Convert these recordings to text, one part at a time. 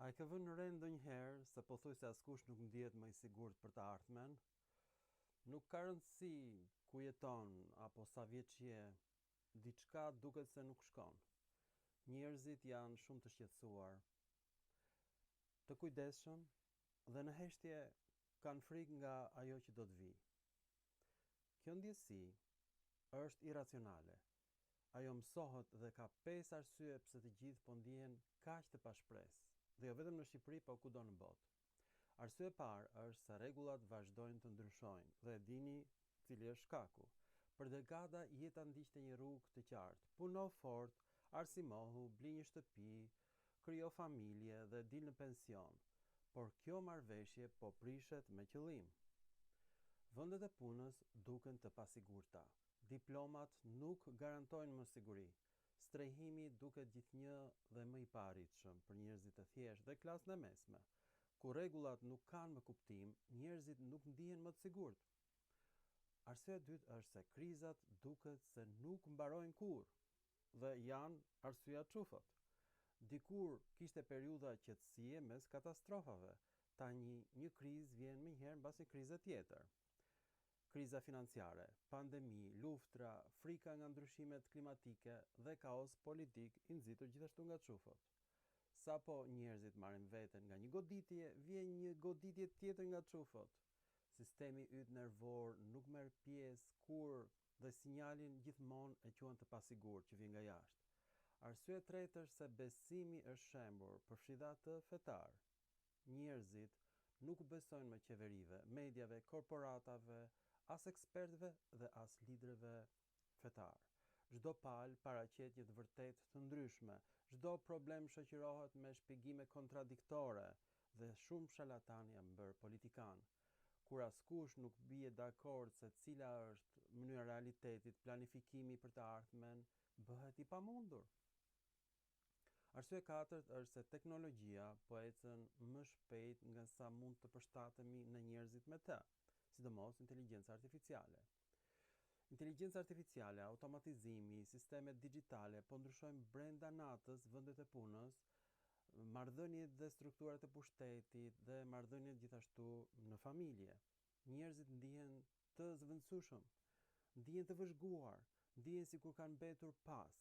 A e ke vënë re ndonjëherë se pothuajse askush nuk ndihet më i sigurt për të ardhmen? Nuk ka rëndësi ku jeton apo sa vjeç je, diçka duket se nuk shkon. Njerëzit janë shumë të shqetësuar, të kujdesshëm dhe në heshtje kanë frikë nga ajo që do të vijë. Kjo ndjesi është iracionale. Ajo mësohet dhe ka 5 arsye pse të gjithë po ndihen kaq të pashpresë. Dhe jo vetëm në Shqipëri, po kudo në botë. Arsye e parë është se rregullat vazhdojnë të ndryshojnë dhe e dini cili është shkaku. Për dekada jeta ndiqte një rrugë të qartë. Puno fort, arsimohu, bli një shtëpi, krijo familje dhe dil në pension. Por kjo marrëveshje po prishet me qëllim. Vendet e punës duken të pasigurta. Diplomat nuk garantojnë më siguri. Strehimi duket gjithnjë dhe më i paarritshëm për njerëzit e thjeshtë dhe klasën e mesme. Ku rregullat nuk kanë më kuptim, njerëzit nuk ndihen më të sigurt. Arsyeja e dytë është se krizat duket se nuk mbarojnë kurrë dhe janë arsyeja çufët. Dikur kishte periudha qetësie mes katastrofave, tani një krizë vjen menjëherë mbas një krize tjetër. Kriza financiare, pandemi, luftra, frika nga ndryshimet klimatike dhe kaos politik i nxitur gjithashtu nga çufët. Sapo njerëzit marrin veten nga një goditje, vjen një goditje tjetër nga çufët. Sistemi yt nervor nuk merr pjesë kurrë dhe sinjalin gjithmonë e quhen të pasigurt që vjen nga jashtë. Arsyeja e tretë është se besimi është shembur për fshidatë fetar. Njerëzit nuk besojnë më qeverive, mediave, korporatave, as ekspertëve dhe as liderëve fetar. Çdo palë paraqet një të vërtetë të ndryshme, çdo problem shoqërohet me shpjegime kontradiktore dhe shumë sharlatan janë bërë politikan. Kur askush nuk bie dakord se cila është mënyra e realitetit, planifikimi për të ardhmen bëhet i pamundur. Arsyeja e katërt është se teknologjia po ecën më shpejt nga sa mund të përshtatemi në njerëzit me të, sidomos inteligjenca artificiale. Inteligjenca artificiale, automatizimi, sistemet digjitale po ndryshojnë brenda natës vendet e punës, marrëdhëniet dhe strukturat e pushtetit dhe marrëdhëniet gjithashtu në familje. Njerëzit ndihen të zëvendësueshëm, ndihen të vëzhguar, ndihen sikur kanë mbetur pas,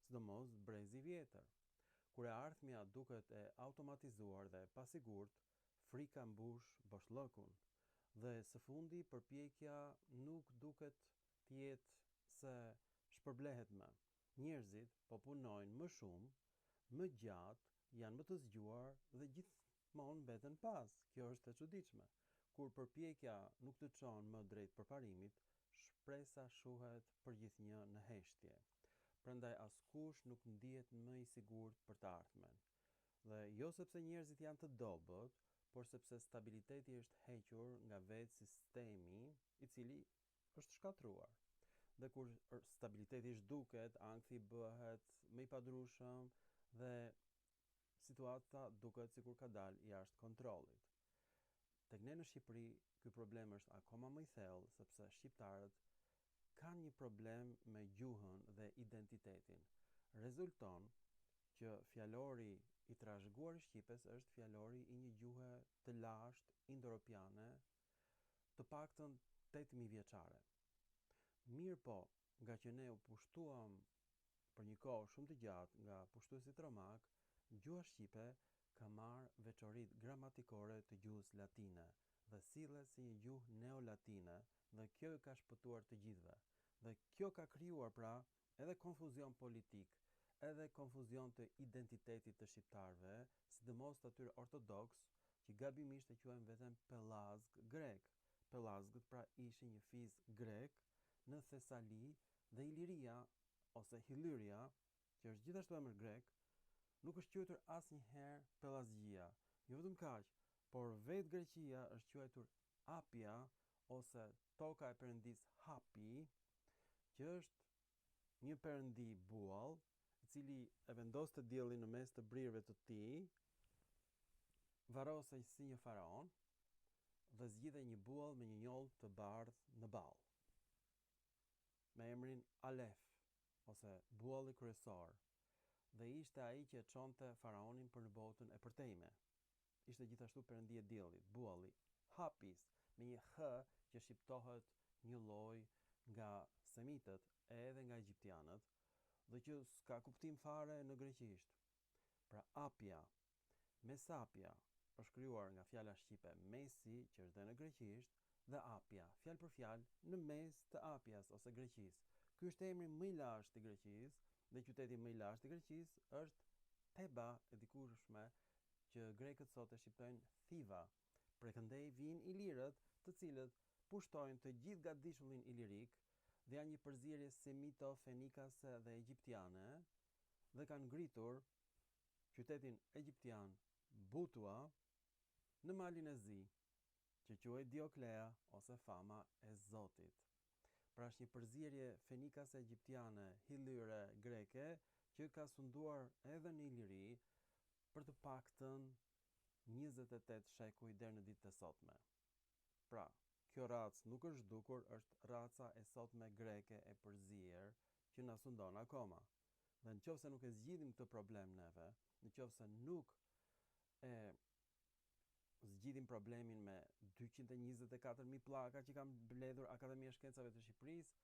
sidomos brezi i vjetër. Kur e ardhmja duket e automatizuar dhe pasigurt, frika mbush boshllëkun. Dhe së fundi përpjekja nuk duket të jetë se shpërblehet më. Njerëzit po punojnë më shumë, më gjatë, janë më të zgjuar dhe gjithmonë mbeten pas. Kjo është e çuditshme. Kur përpjekja nuk të çon më drejt përparimit, shpresa shuhet për gjithnjë në heshtje. Prandaj askush nuk ndihet më i sigurt për të ardhmen. Dhe jo sepse njerëzit janë të dobët, por sepse stabiliteti është hequr nga vetë sistemi i cili është shkatruar. Dhe kur stabiliteti zhduket, ankthi bëhet më i padrueshëm dhe situata duket sikur ka dalë jashtë kontrollit. Tek ne në Shqipëri, ky problem është akoma më i thellë sepse shqiptarët kanë një problem me gjuhën dhe identitetin. Rezulton që fjalori i trashëguar i Shqipes është fjalori i një gjuhe të lashtë indo-europiane, të paktën 8000 vjeçare. Mirë po, nga që ne u pushtuam për një kohë shumë të gjatë nga pushtuesit romak, gjuha shqipe ka marrë veçoritë gramatikore të gjuhës latine dhe sillet si një gjuhë neolatine dhe kjo i ka shpëtuar të gjithëve. Dhe kjo ka krijuar pra edhe konfuzion politik, edhe konfuzion të identitetit të shqiptarëve, sidomos të atyre ortodoks, që gabimisht e quajnë veten pellazg grek. Pellazgët pra ishin një fiz grek në Thesali dhe Iliria ose Hillyria, që është gjithashtu emër grek, nuk është quajtur asnjëherë Pellazgjia. Jo vetëm kaq, por vetë Greqia është quajtur Apia ose toka e perëndis Hapi, që është një perëndi buall, i cili e vendos të diellin në mes të brirëve të tij, varrosej si një faraon dhe zgjidhej një buall me një njoll të bardhë në ball, me emrin Alef ose bualli kryesor. Dhe ishte ai që e çonte faraonin për në botën e përtejme. Ishte gjithashtu perëndia e diellit, Bualli, Hapis, me një h që shqiptohet një lloj nga semitët edhe nga egjiptianët dhe që s'ka kuptim fare në greqisht. Pra Apia, Mesapia, është krijuar nga fjala shqipe mesi, që është dhe në greqisht, dhe Apia, fjalë për fjalë në mes të Apias ose Greqisë. Ky është emri më i lashtë i Greqisë dhe qyteti më i lashtë i Greqisë është Theba e dikurshme, që grekët sot e shqiptojnë Thiva. Prekëndej vijnë ilirët, të cilët pushtojnë të gjithë gatishmullin ilirik dhe janë një përzierje semito-fenikase dhe egjiptiane dhe kanë ngritur qytetin egjiptian Butua në malin e zi, që quhet Dioklea ose fama e Zotit. Pra është një përzierje fenikase egjiptiane, hillyre greke, që ka sunduar edhe në Iliri për të paktën 28 shekuj deri në ditët e sotme. Pra, kjo racë nuk është zhdukur, është raca e sotme greke e përzier që na sundon akoma. Dhe nëse nuk e zgjidhim këtë problem neve, nëse nuk e zgjidhim problemin me 224.000 pllaka që kanë mbledhur Akademia e Shkencave të Shqipërisë,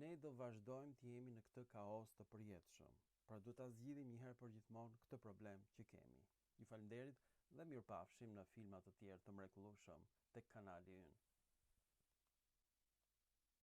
ne do vazhdojmë të jemi në këtë kaos të përjetshëm. Pra duhet ta zgjidhim një herë për gjithmonë këtë problem që kemi. Ju falenderit dhe mirupafshim në filma të tjerë të mrekullueshëm tek kanali ynë.